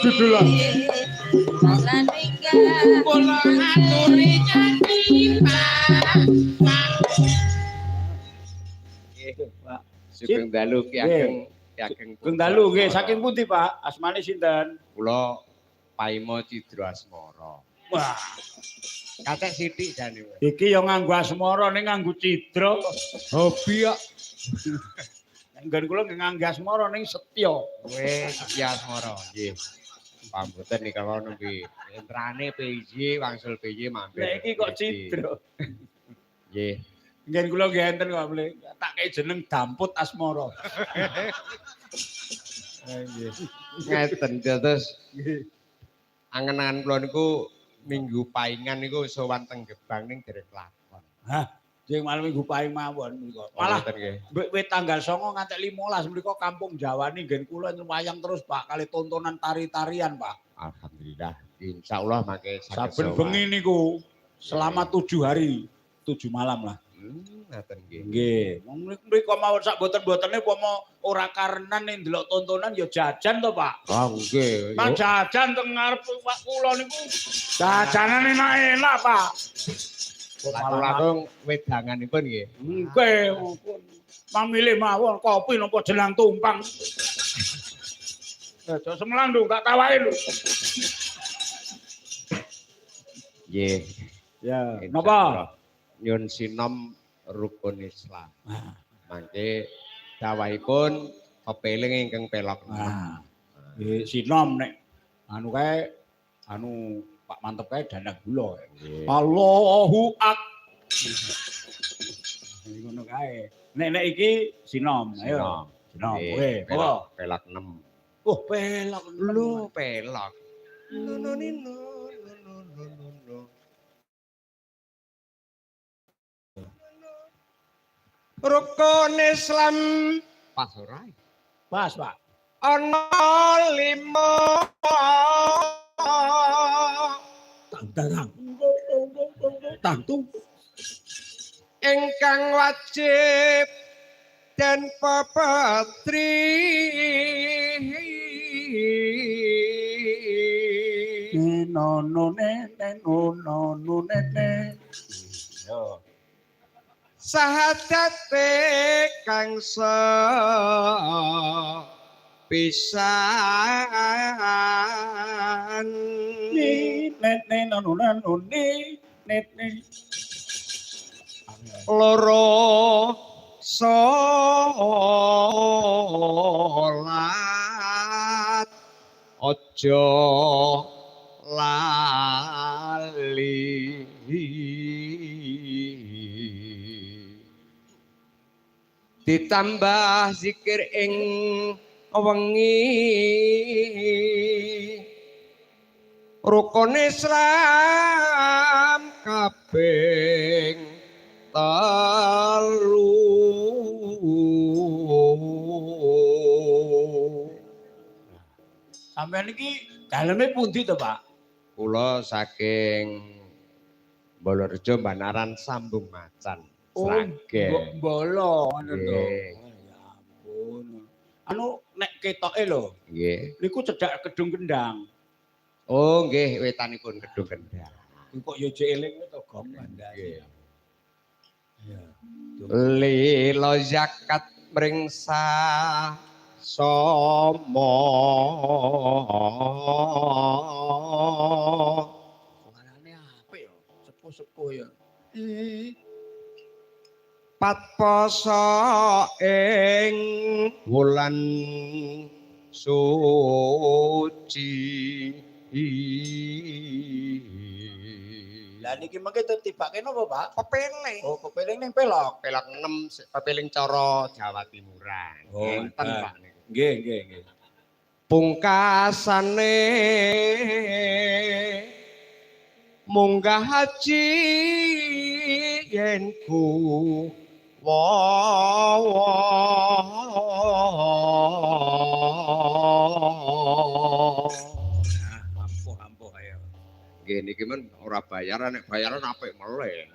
Dudulan. Kula aturi janji Pak. Nggih, Pak. Sugeng dalu Ki Ageng, Ki Ageng. Sugeng dalu nggih, saking pundi, Pak? Asmane sinten? Kula Paima Cidra Asmara. Wah, Katek sithik jane. iki ya nganggo asmara ning nganggo cidra. Hobi kok. Nggon kula nggih nganggo asmara ning setya. Wis Setya Asmara, nggih. Pamboten nika kono nggih. Entrane PJ wangsul PJ mampir. Nek iki kok cidra. Nggih. Nggih kula nggih enten kok mle. Tak kei jeneng Damput Asmara. Nggih. Ngeten terus angen-angen kula niku Minggu Paingan niku sowan teng Gebang ning dereng lakon. Hah, sing malam Minggu Paing mawon menika. Malah wit tanggal 9 nganti 15 menika kampung Jawa ninggen kula wayang terus Pak kali tontonan tari-tarian Pak. Alhamdulillah. Insyaallah mangke saben bengi niku selama 7 hari, 7 malam lah. Ngaten nggih. Nggih, mriko mawon sak boten-botene upama ora karenan ning ndelok tontonan ya jajan to, Pak. Ah, nggih. Pak jajan teng ngarep Pak kula niku. Jajanan enak-enak, Pak. Langkung wedanganipun nggih. Nggih, pamilih mawon kopi napa jenang tumpang. Aja semlandung tak tawake lho. Nggih. Ya, napa? Nyun sinom rukun Islam. Mangke dawahipun kepeling ingkang pelok. Nggih, sinom nek anu kae anu Pak Mantep kae dandang gula. Allahu ngono kae. Nek iki sinom, ayo. Sinom. Kowe, apa? Pelok 6. Oh, pelok Lho, pelok. Rukun Islam pas ora? Pas, Pak. Ana 5 Tang. ingkang wajib dan pepatri no nene. Yo. Sahadate kang pisan Nene nene. loro salat aja lali ditambah zikir ing wengi rukun Islam kaping 3. Sampeyan iki daleme pundi to, Pak? Kula saking Bolorejo Banaran Sambung Macan. Sragen. Bolo ngono to. Nggih. Ya ampun. Anu nek ketoke lho, Nggih. niku cedhak Kedung Kendang. Oh nggih wetanipun Kedung Kendang. Kok yo jek eling to gom Nggih. Ya. Lila zakat mringsa somo Suarane apik yo, sepuh-sepuh yo. Pat poso ing wulan suci. Lah niki mengke tibake napa, Pak? Kepeling. Oh, kepeling ning pelok. Pelok 6 kepeling cara Jawa Timuran. Oh, enten Pak niku. Nggih. Pungkasane munggah haji yen ku Ampuh ayo. Nggih niki men ora bayaran nek bayaran apik meleh.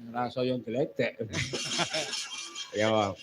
Rasa yang gledek. Ya